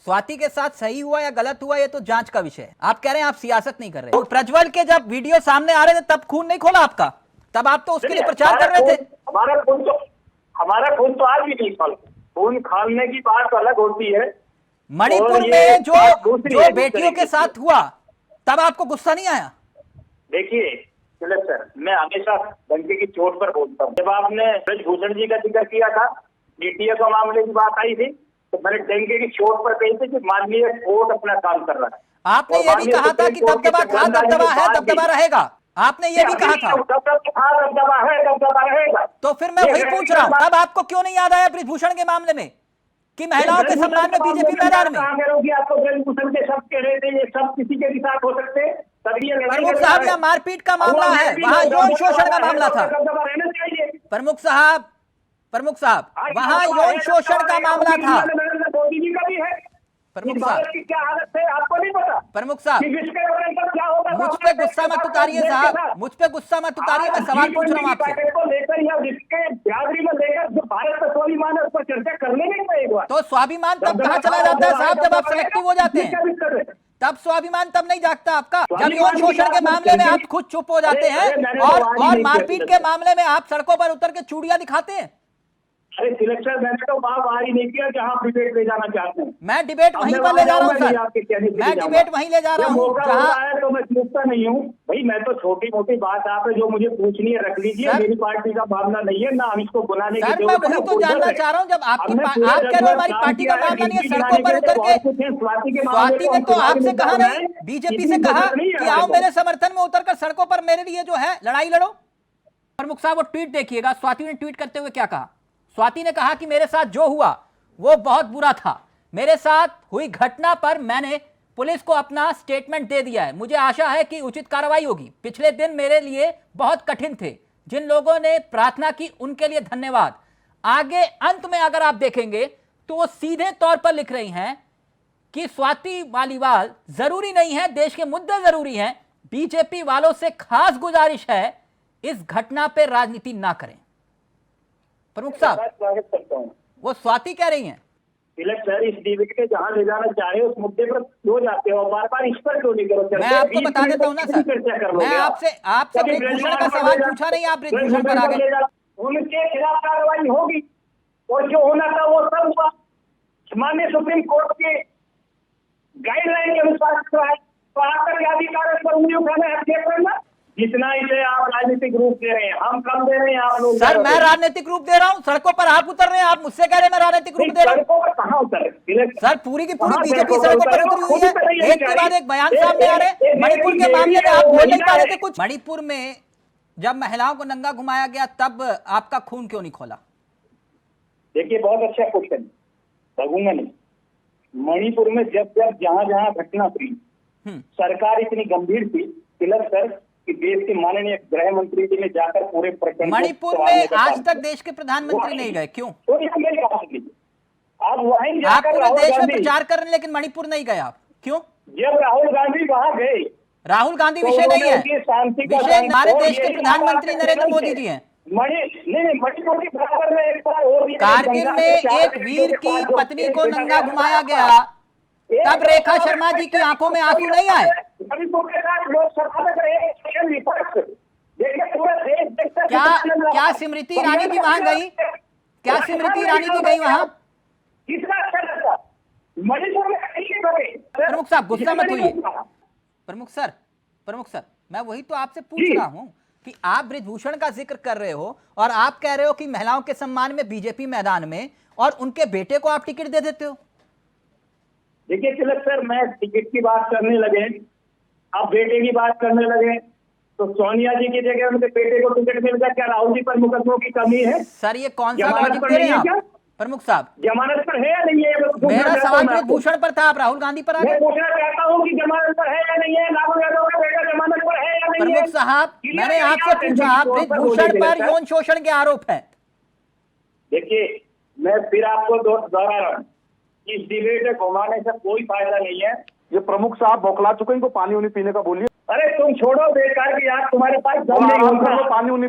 स्वाति के साथ सही हुआ या गलत हुआ ये तो जांच का विषय है। आप कह रहे हैं आप सियासत नहीं कर रहे। तो प्रज्वल के जब वीडियो सामने आ रहे थे तब खून नहीं खोला आपका? तब आप तो उसके लिए प्रचार कर रहे थे। हमारा खून तो आज भी नहीं खोला। खून खोलने की बात अलग होती है। मणिपुर में जो बेटियों के साथ हुआ तब आपको गुस्सा नहीं आया? देखिए तिलक सर, मैं हमेशा डंके की चोट पर बोलता हूँ। जब आपने ब्रजभूषण जी का जिक्र किया था, डीटीए का मामले की बात आई थी, तो मैंने डंके की चोट पर कही थी कि माननीय कोर्ट अपना काम कर रहा है। आपने ये भी कहा था कि दबदबा था, दबदबा है, दबदबा रहेगा। आपने ये भी कहा था। दबदबा है, दबदबा रहेगा। तो फिर मैं वही पूछ रहा हूँ, अब आपको क्यों नहीं याद आया ब्रजभूषण के मामले में कि महिलाओं के सम्मान में बीजेपी मैदान में? आपको ब्रजभूषण के शब्द कह रहे थे, ये सब किसी के भी साथ हो सकते हैं। प्रमुख साहब, यहाँ मारपीट का मामला है, वहाँ यौन शोषण का मामला था। प्रमुख साहब वहाँ यौन शोषण का मामला था। मोदी जी का भी है। प्रमुख साहब की क्या हालत है आपको नहीं पता? प्रमुख साहब क्या होगा? मुझ पे गुस्सा मत उतारिए साहब, मुझ पे गुस्सा मत उतारिए। मैं सवाल पूछ रहा हूँ आपसे। लेकर या जिसके बिरादरी में लेकर जो भारत का स्वाभिमान है उस पर चर्चा करने नहीं पाएगा। तो स्वाभिमान तब कहाँ चला जाता है साहब जब आप सिलेक्टिव हो जाते हैं? तब स्वाभिमान तब नहीं जागता आपका जब यौन शोषण के मामले में आप खुद चुप हो जाते हैं और मारपीट के मामले में आप सड़कों पर उतर के चूड़ियां दिखाते हैं। अरे सिलेक्शन मैंने तो बाहर ही नहीं किया जहां डिबेट ले जाना चाहते हैं। मैं डिबेट वहीं पर ले जा रहा हूँ सर, मैं डिबेट वहीं ले जा रहा हूँ जहां। तो मैं पूछता नहीं हूँ भाई, मैं तो छोटी मोटी बात आप जो मुझे पूछनी है रख लीजिए। मेरी पार्टी का मामला नहीं है, ना हम इसको बुलाने की मैं वही तो जानना चाह रहा हूँ। जब आप कह रहे हो हमारी पार्टी का मामला नहीं है, सड़कों पर उतर के स्वाति ने तो आपसे कहा नहीं, बीजेपी से कहा कि आओ मेरे समर्थन में उतरकर सड़कों पर मेरे लिए जो है लड़ाई लड़ो। प्रमुख साहब वो ट्वीट देखिएगा, स्वाति ने ट्वीट करते हुए क्या कहा। स्वाति ने कहा कि मेरे साथ जो हुआ वो बहुत बुरा था। मेरे साथ हुई घटना पर मैंने पुलिस को अपना स्टेटमेंट दे दिया है। मुझे आशा है कि उचित कार्रवाई होगी। पिछले दिन मेरे लिए बहुत कठिन थे। जिन लोगों ने प्रार्थना की उनके लिए धन्यवाद। आगे अंत में अगर आप देखेंगे तो वो सीधे तौर पर लिख रही हैं कि स्वाति मालीवाल जरूरी नहीं है, देश के मुद्दे जरूरी हैं। बीजेपी वालों से खास गुजारिश है इस घटना पर राजनीति ना करें। प्रमुख साहब स्वागत करता हूँ। वो स्वाति कह रही हैं तिलक सर, इस डिबेट के जहां ले जाना चाहे उस मुद्दे पर क्यों जाते हो, बार बार इस पर क्यों नहीं करो? मैं आपको बता देता हूँ ना सर, मैं आपसे ब्रजभूषण का सवाल पूछा नहीं, आप ब्रजभूषण पर आ गए। उनके खिलाफ कार्रवाई होगी और जो होना था वो सब हुआ। माननीय सुप्रीम कोर्ट के गाइडलाइन के अनुसार पर उंगली उठाना है करना। जितना इसे आप राजनीतिक रूप दे रहे हैं, हम कम दे रहे हैं, आप लोग। सर मैं राजनीतिक रूप दे रहा हूं, सड़कों पर आप उतर रहे हैं, आप मुझसे कह रहे हैं मैं राजनीतिक रूप दे रहा हूं। सड़कों पर कहां उतर? सर पूरी की पूरी बीजेपी सड़कों पर उतरी हुई है, एक के बाद एक बयान सामने आ रहे हैं। मणिपुर के मामले में आप बोल नहीं पा रहे थे कुछ। मणिपुर में जब महिलाओं को नंगा घुमाया गया तब आपका खून क्यों नहीं खोला? देखिए बहुत अच्छा क्वेश्चन, लगूंगा नहीं। मणिपुर में जब जहां जहां घटना हुई, सरकार इतनी गंभीर थी तिलक सर कि देश के माननीय गृह मंत्री जी ने जाकर पूरे प्रकरण। मणिपुर में आज तक देश के प्रधानमंत्री नहीं गए, क्यों? आप वहीं आप पूरे देश में प्रचार कर रहे हैं लेकिन मणिपुर नहीं गए आप, क्यों? जब राहुल गांधी वहां गए। राहुल गांधी विषय नहीं है, विषय हमारे देश के प्रधानमंत्री नरेंद्र मोदी जी हैं। मणिपुर की बराबर में एक बार और कारगिल में एक वीर की पत्नी को नंगा घुमाया गया, तब रेखा शर्मा जी की आंखों में आंसू नहीं आए? क्या स्मृति ईरानी भी वहां गई? क्या स्मृति ईरानी भी गई वहां? प्रमुख साहब गुस्सा मत होइए। प्रमुख सर मैं वही तो आपसे पूछ रहा हूं कि आप ब्रजभूषण का जिक्र कर रहे हो और आप कह रहे हो कि महिलाओं के सम्मान में बीजेपी मैदान में, और उनके बेटे को आप टिकट दे देते हो। देखिए तिलक सर, मैं टिकट की बात करने लगे, अब बेटे की बात करने लगे, तो सोनिया जी की जगह उनके बेटे को टिकट मिल गया। क्या राहुल जी पर मुकदमों की कमी है? सर ये कौन सा लॉजिक दे रहे हैं आप? प्रमुख साहब जमानत पर है या नहीं है? मेरा सवाल ब्रजभूषण पर था, आप राहुल गांधी पर आ गए। मैं पूछना चाहता हूँ कि जमानत पर है या नहीं है? राहुल यादव का बेटा जमानत पर है या नहीं है? प्रमुख साहब मैंने आपसे पूछा, ब्रजभूषण पर यौन शोषण के आरोप है। देखिए मैं फिर आपको दोहरा रहा हूँ, इस डिबेट में घुमाने से कोई फायदा नहीं है। ये प्रमुख साहब बौखला चुके, इनको पानी उनी पीने का बोलिए। अरे तुम छोड़ो बेकार की यार, तुम्हारे पास दम नहीं होगा। पानी उनी